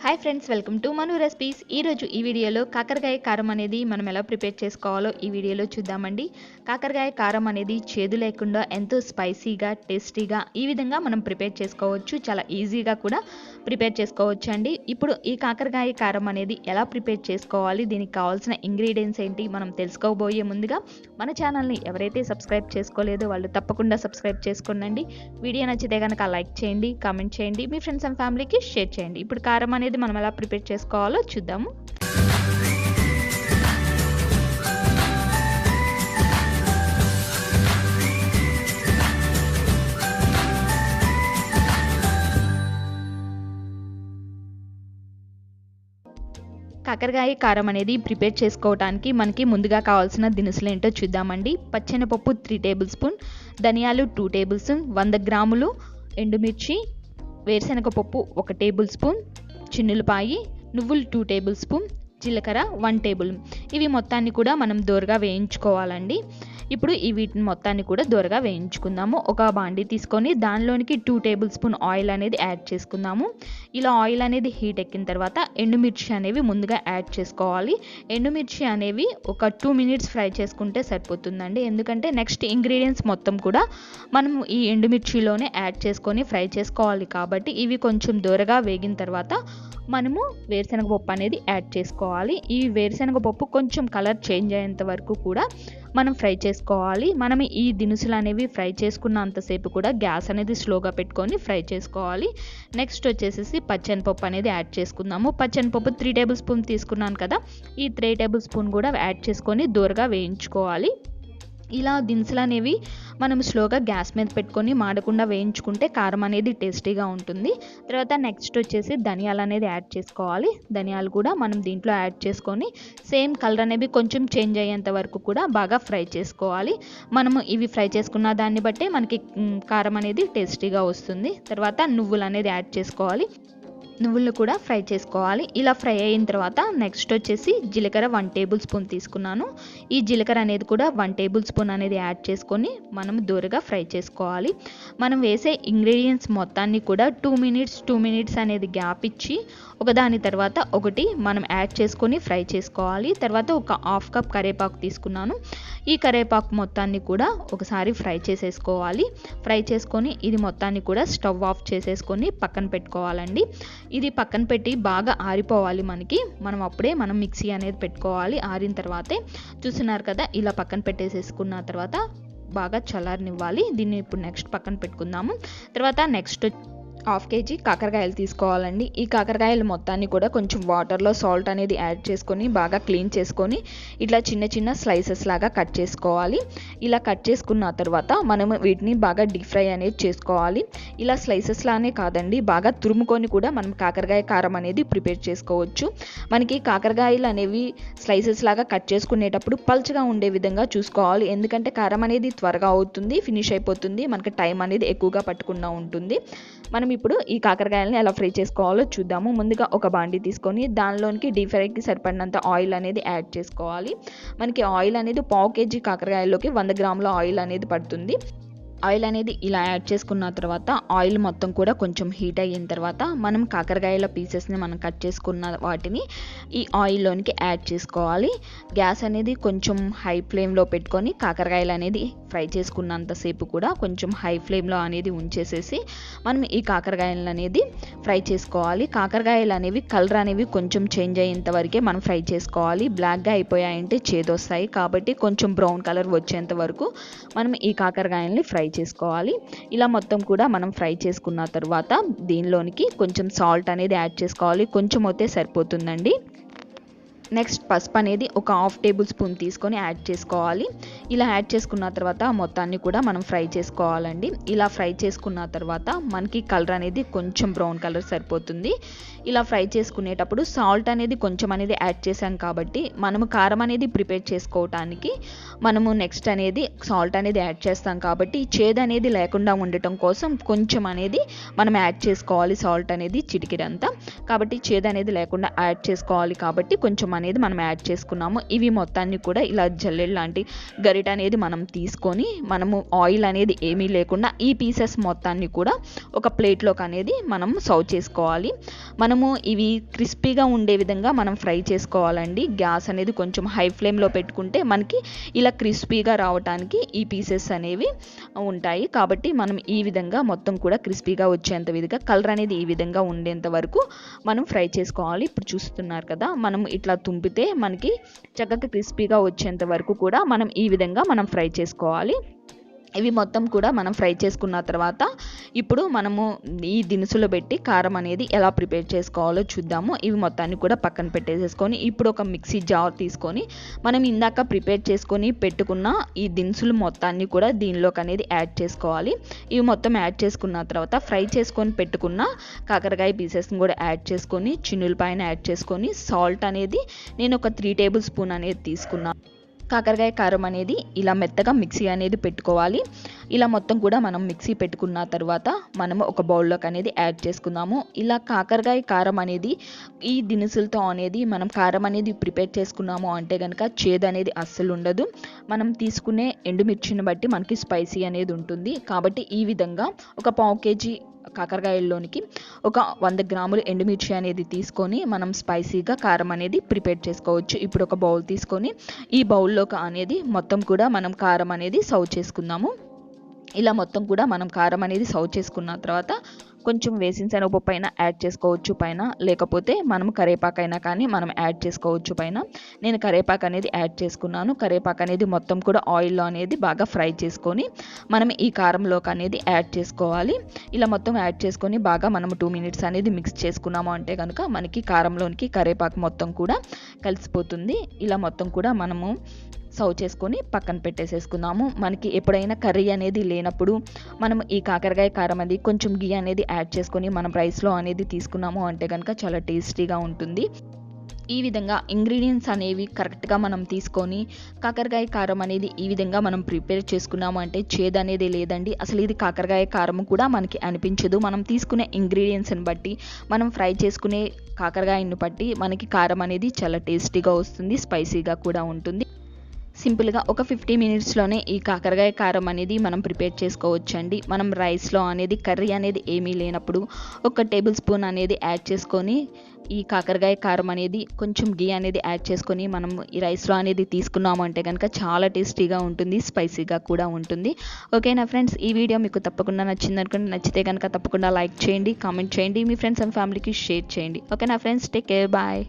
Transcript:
Hi friends, welcome to Manu recipes. ఈరోజు ఈ వీడియోలో కాకరకాయ కారం అనేది మనం ఎలా ప్రిపేర్ చేసుకోవాలో ఈ వీడియోలో చూద్దామండి. కాకరకాయ కారం అనేది చేదు లేకుండా ఎంతో స్పైసీగా, టేస్టీగా ఈ విధంగా మనం ప్రిపేర్ చేసుకోవచ్చు. చాలా ఈజీగా కూడా ప్రిపేర్ చేసుకోవచ్చు అండి. ఇప్పుడు ఈ కాకరకాయ కారం అనేది ఎలా ప్రిపేర్ చేసుకోవాలి, దీనికి కావాల్సిన ఇంగ్రీడియంట్స్ ఏంటి మనం తెలుసుకోబోయే ముందుగా మన ఛానల్ని ఎవరైతే సబ్స్క్రైబ్ చేసుకోలేదో వాళ్ళు తప్పకుండా సబ్స్క్రైబ్ చేసుకోండి. వీడియో నచ్చితే కనుక లైక్ చేయండి, కామెంట్ చేయండి, మీ ఫ్రెండ్స్ అండ్ ఫ్యామిలీకి షేర్ చేయండి. ఇప్పుడు కారం అనేది మనం ఎలా ప్రిపేర్ చేసుకోవాలో చూద్దాము. కాకరకాయ కారం అనేది ప్రిపేర్ చేసుకోవడానికి మనకి ముందుగా కావాల్సిన దినుసులు ఏంటో చూద్దామండి. పచ్చెనపప్పు 3 టేబుల్ స్పూన్, ధనియాలు 2 టేబుల్ స్పూన్, 100 గ్రాములు ఎండుమిర్చి, వేరుశనగ పప్పు 1 టేబుల్ స్పూన్, చిన్నులపాయి, నువ్వులు 2 టేబుల్ స్పూన్, జీలకర్ర 1 టేబుల్. ఇవి మొత్తాన్ని కూడా మనం దోరగా వేయించుకోవాలండి. ఇప్పుడు ఈ వీటిని మొత్తాన్ని కూడా దోరగా వేయించుకుందాము. ఒక బాండీ తీసుకొని దానిలోనికి 2 టేబుల్ స్పూన్ ఆయిల్ అనేది యాడ్ చేసుకుందాము. ఇలా ఆయిల్ అనేది హీట్ ఎక్కిన తర్వాత ఎండుమిర్చి అనేవి ముందుగా యాడ్ చేసుకోవాలి. ఎండుమిర్చి అనేవి ఒక 2 మినిట్స్ ఫ్రై చేసుకుంటే సరిపోతుందండి. ఎందుకంటే నెక్స్ట్ ఇంగ్రీడియంట్స్ మొత్తం కూడా మనం ఈ ఎండుమిర్చిలోనే యాడ్ చేసుకొని ఫ్రై చేసుకోవాలి. కాబట్టి ఇవి కొంచెం దోరగా వేగిన తర్వాత మనము వేరుశనగ పప్పు అనేది యాడ్ చేసుకోవాలి. ఈ వేరుశనగ పప్పు కొంచెం కలర్ చేంజ్ అయ్యేంత వరకు కూడా మనం ఫ్రై చేసుకోవాలి. మనం ఈ దినుసులు అనేవి ఫ్రై చేసుకున్నంతసేపు కూడా గ్యాస్ అనేది స్లోగా పెట్టుకొని ఫ్రై చేసుకోవాలి. నెక్స్ట్ వచ్చేసి పచ్చెనపప్పు అనేది యాడ్ చేసుకుందాము. పచ్చెనపప్పు 3 టేబుల్ స్పూన్ తీసుకున్నాను కదా, ఈ 3 టేబుల్ స్పూన్ కూడా యాడ్ చేసుకొని దూరగా వేయించుకోవాలి. ఇలా దినుసులు అనేవి మనం స్లోగా గ్యాస్ మీద పెట్టుకొని మాడకుండా వేయించుకుంటే కారం అనేది టేస్టీగా ఉంటుంది. తర్వాత నెక్స్ట్ వచ్చేసి ధనియాలు అనేది యాడ్ చేసుకోవాలి. ధనియాలు కూడా మనం దీంట్లో యాడ్ చేసుకొని సేమ్ కలర్ అనేవి కొంచెం చేంజ్ అయ్యేంత వరకు కూడా బాగా ఫ్రై చేసుకోవాలి. మనము ఇవి ఫ్రై చేసుకున్న దాన్ని బట్టే మనకి కారం అనేది టేస్టీగా వస్తుంది. తర్వాత నువ్వులు అనేది యాడ్ చేసుకోవాలి. నువ్వులు కూడా ఫ్రై చేసుకోవాలి. ఇలా ఫ్రై అయిన తర్వాత నెక్స్ట్ వచ్చేసి జీలకర్ర 1 టేబుల్ స్పూన్ తీసుకున్నాను. ఈ జీలకర్ర అనేది కూడా 1 టేబుల్ స్పూన్ అనేది యాడ్ చేసుకొని మనం దూరగా ఫ్రై చేసుకోవాలి. మనం వేసే ఇంగ్రీడియంట్స్ మొత్తాన్ని కూడా 2 మినిట్స్ అనేది గ్యాప్ ఇచ్చి ఒకదాని తర్వాత ఒకటి మనం యాడ్ చేసుకొని ఫ్రై చేసుకోవాలి. తర్వాత ఒక హాఫ్ కప్ కరివేపాకు తీసుకున్నాను. ఈ కరివేపాకు మొత్తాన్ని కూడా ఒకసారి ఫ్రై చేసేసుకోవాలి. ఫ్రై చేసుకొని ఇది మొత్తాన్ని కూడా స్టవ్ ఆఫ్ చేసేసుకొని పక్కన పెట్టుకోవాలండి. ఇది పక్కన పెట్టి బాగా ఆరిపోవాలి మనం అప్పుడే మిక్సీ అనేది పెట్టుకోవాలి. ఆరిన తర్వాతే చూస్తున్నారు కదా, ఇలా పక్కన పెట్టేసేసుకున్న తర్వాత బాగా చల్లారనివ్వాలి. దీన్ని ఇప్పుడు నెక్స్ట్ పక్కన పెట్టుకుందాము. తర్వాత నెక్స్ట్ 1/2 kg కాకరకాయలు తీసుకోవాలండి. ఈ కాకరకాయలు మొత్తాన్ని కూడా కొంచెం వాటర్లో సాల్ట్ అనేది యాడ్ చేసుకొని బాగా క్లీన్ చేసుకొని ఇట్లా చిన్న చిన్న స్లైసెస్ లాగా కట్ చేసుకోవాలి. ఇలా కట్ చేసుకున్న తర్వాత మనం వీటిని బాగా డీప్ ఫ్రై అనేది చేసుకోవాలి. ఇలా స్లైసెస్ లానే కాదండి, బాగా తురుముకొని కూడా మనం కాకరకాయ కారం అనేది ప్రిపేర్ చేసుకోవచ్చు. మనకి కాకరకాయలు అనేవి స్లైసెస్ లాగా కట్ చేసుకునేటప్పుడు పల్చగా ఉండే విధంగా చూసుకోవాలి. ఎందుకంటే కారం అనేది త్వరగా అవుతుంది, ఫినిష్ అయిపోతుంది, మనకి టైం అనేది ఎక్కువగా పట్టకుండా ఉంటుంది. మనం ఇప్పుడు ఈ కాకరకాయలని ఎలా ఫ్రై చేసుకోవాలో చూద్దాము. ముందుగా ఒక బాండీ తీసుకొని దానిలోనికి డీప్ ఫ్రైకి సరిపడినంత ఆయిల్ అనేది యాడ్ చేసుకోవాలి. మనకి ఆయిల్ అనేది 1/2 kg కాకరకాయల్లోకి 100 గ్రాముల ఆయిల్ అనేది పడుతుంది. ఆయిల్ అనేది ఇలా యాడ్ చేసుకున్న తర్వాత ఆయిల్ మొత్తం కూడా కొంచెం హీట్ అయిన తర్వాత మనం కాకరకాయల పీసెస్ని మనం కట్ చేసుకున్న వాటిని ఈ ఆయిల్లోనికి యాడ్ చేసుకోవాలి. గ్యాస్ అనేది కొంచెం హై ఫ్లేమ్లో పెట్టుకొని కాకరకాయలు అనేది ఫ్రై చేసుకున్నంతసేపు కూడా కొంచెం హై ఫ్లేమ్లో అనేది ఉంచేసేసి మనం ఈ కాకరకాయలు అనేది ఫ్రై చేసుకోవాలి. కాకరకాయలు అనేవి కలర్ అనేవి కొంచెం చేంజ్ అయ్యేంత వరకే మనం ఫ్రై చేసుకోవాలి. బ్లాక్గా అయిపోయాయంటే చేదొస్తాయి. కాబట్టి కొంచెం బ్రౌన్ కలర్ వచ్చేంత వరకు మనం ఈ కాకరకాయలని ఫ్రై చేసుకోవాలి. ఇలా మొత్తం కూడా మనం ఫ్రై చేసుకున్న తర్వాత దీనిలోనికి కొంచెం సాల్ట్ అనేది యాడ్ చేసుకోవాలి. కొంచెం అయితే సరిపోతుందండి. నెక్స్ట్ పసుపు అనేది ఒక 1/2 టేబుల్ స్పూన్ తీసుకొని యాడ్ చేసుకోవాలి. ఇలా యాడ్ చేసుకున్న తర్వాత మొత్తాన్ని కూడా మనం ఫ్రై చేసుకోవాలండి. ఇలా ఫ్రై చేసుకున్న తర్వాత మనకి కలర్ అనేది కొంచెం బ్రౌన్ కలర్ సరిపోతుంది. ఇలా ఫ్రై చేసుకునేటప్పుడు సాల్ట్ అనేది కొంచెం అనేది యాడ్ చేసాం కాబట్టి మనము కారం అనేది ప్రిపేర్ చేసుకోవటానికి మనము నెక్స్ట్ అనేది సాల్ట్ అనేది యాడ్ చేస్తాం కాబట్టి చేదు అనేది లేకుండా ఉండటం కోసం కొంచెం అనేది మనం యాడ్ చేసుకోవాలి. సాల్ట్ అనేది చిటికెడంతా, కాబట్టి చేదు అనేది లేకుండా యాడ్ చేసుకోవాలి. కాబట్టి కొంచెం అనేది మనం యాడ్ చేసుకున్నాము. ఇవి మొత్తాన్ని కూడా ఇలా జల్లెడ లాంటి గరిట అనేది మనం తీసుకొని మనము ఆయిల్ అనేది ఏమీ లేకుండా ఈ పీసెస్ మొత్తాన్ని కూడా ఒక ప్లేట్లోకి అనేది మనం సర్వ్ చేసుకోవాలి. మనము ఇవి క్రిస్పీగా ఉండే విధంగా మనం ఫ్రై చేసుకోవాలండి. గ్యాస్ అనేది కొంచెం హై ఫ్లేమ్లో పెట్టుకుంటే మనకి ఇలా క్రిస్పీగా రావడానికి ఈ పీసెస్ అనేవి ఉంటాయి. కాబట్టి మనం ఈ విధంగా మొత్తం కూడా క్రిస్పీగా వచ్చేంత విధంగా కలర్ అనేది ఈ విధంగా ఉండేంత వరకు మనం ఫ్రై చేసుకోవాలి. ఇప్పుడు చూస్తున్నారు కదా, మనం ఇట్లా తుంపితే మనకి చక్కగా క్రిస్పీగా వచ్చేంత వరకు కూడా మనం ఈ విధంగా మనం ఫ్రై చేసుకోవాలి. ఇవి మొత్తం కూడా మనం ఫ్రై చేసుకున్న తర్వాత ఇప్పుడు మనము ఈ దినుసులో పెట్టి కారం అనేది ఎలా ప్రిపేర్ చేసుకోవాలో చూద్దాము. ఇవి మొత్తాన్ని కూడా పక్కన పెట్టేసేసుకొని ఇప్పుడు ఒక మిక్సీ జార్ తీసుకొని మనం ఇందాక ప్రిపేర్ చేసుకొని పెట్టుకున్న ఈ దినుసులు మొత్తాన్ని కూడా దీనిలోకి అనేది యాడ్ చేసుకోవాలి. ఇవి మొత్తం యాడ్ చేసుకున్న తర్వాత ఫ్రై చేసుకొని పెట్టుకున్న కాకరకాయ పీసెస్ని కూడా యాడ్ చేసుకొని చిన్నుల పైన యాడ్ చేసుకొని సాల్ట్ అనేది నేను ఒక 3 టేబుల్ స్పూన్ అనేది తీసుకున్నాను. కాకరకాయ కారం అనేది ఇలా మెత్తగా మిక్సీ అనేది పెట్టుకోవాలి. ఇలా మొత్తం కూడా మనం మిక్సీ పెట్టుకున్న తర్వాత మనము ఒక బౌల్లోకి అనేది యాడ్ చేసుకుందాము. ఇలా కాకరకాయ కారం అనేది ఈ దినుసులతో అనేది మనం కారం అనేది ప్రిపేర్ చేసుకున్నాము అంటే కనుక చేదు అనేది అస్సలు ఉండదు. మనం తీసుకునే ఎండుమిర్చిని బట్టి మనకి స్పైసీ అనేది ఉంటుంది. కాబట్టి ఈ విధంగా ఒక 1/2 కేజీ కాకరకాయల్లోనికి ఒక 100 గ్రాములు ఎండుమిర్చి అనేది తీసుకొని మనం స్పైసీగా కారం అనేది ప్రిపేర్ చేసుకోవచ్చు. ఇప్పుడు ఒక బౌల్ తీసుకొని ఈ బౌల్లోకి అనేది మొత్తం కూడా మనం కారం అనేది సర్వ్ చేసుకుందాము. ఇలా మొత్తం కూడా మనం కారం అనేది సర్వ్ చేసుకున్న తర్వాత కొంచెం వేసిన శనగపప్పు అయినా యాడ్ చేసుకోవచ్చు పైన, లేకపోతే మనం కరివేపాకైనా కానీ మనం యాడ్ చేసుకోవచ్చు పైన. నేను కరివేపాకు అనేది యాడ్ చేసుకున్నాను. కరివేపాకు అనేది మొత్తం కూడా ఆయిల్లో అనేది బాగా ఫ్రై చేసుకొని మనం ఈ కారంలోకి అనేది యాడ్ చేసుకోవాలి. ఇలా మొత్తం యాడ్ చేసుకొని బాగా మనం 2 మినిట్స్ అనేది మిక్స్ చేసుకున్నాము అంటే కనుక మనకి కారంలోనికి కరివేపాకు మొత్తం కూడా కలిసిపోతుంది. ఇలా మొత్తం కూడా మనము సర్వ్ చేసుకొని పక్కన పెట్టేసేసుకుందాము. మనకి ఎప్పుడైనా కర్రీ అనేది లేనప్పుడు మనం ఈ కాకరకాయ కారం అనేది కొంచెం గీ అనేది యాడ్ చేసుకొని మనం రైస్లో అనేది తీసుకున్నాము అంటే కనుక చాలా టేస్టీగా ఉంటుంది. ఈ విధంగా ఇంగ్రీడియంట్స్ అనేవి కరెక్ట్గా మనం తీసుకొని కాకరకాయ కారం అనేది ఈ విధంగా మనం ప్రిపేర్ చేసుకున్నాము అంటే చేదు అనేది లేదండి. అసలు ఇది కాకరకాయ కారం కూడా మనకి అనిపించదు. మనం తీసుకునే ఇంగ్రీడియంట్స్ని బట్టి మనం ఫ్రై చేసుకునే కాకరకాయని బట్టి మనకి కారం అనేది చాలా టేస్టీగా వస్తుంది, స్పైసీగా కూడా ఉంటుంది. సింపుల్గా ఒక 50 మినిట్స్లోనే ఈ కాకరకాయ కారం అనేది మనం ప్రిపేర్ చేసుకోవచ్చండి. మనం రైస్లో అనేది కర్రీ అనేది ఏమీ లేనప్పుడు 1 టేబుల్ స్పూన్ అనేది యాడ్ చేసుకొని ఈ కాకరకాయ కారం అనేది కొంచెం గీ అనేది యాడ్ చేసుకొని మనం ఈ రైస్లో అనేది తీసుకున్నాము అంటే కనుక చాలా టేస్టీగా ఉంటుంది, స్పైసీగా కూడా ఉంటుంది. ఓకేనా ఫ్రెండ్స్, ఈ వీడియో మీకు తప్పకుండా నచ్చింది అనుకుంటే నచ్చితే కనుక తప్పకుండా లైక్ చేయండి, కామెంట్ చేయండి, మీ ఫ్రెండ్స్ అండ్ ఫ్యామిలీకి షేర్ చేయండి. ఓకేనా ఫ్రెండ్స్, టేక్ కేర్, బాయ్.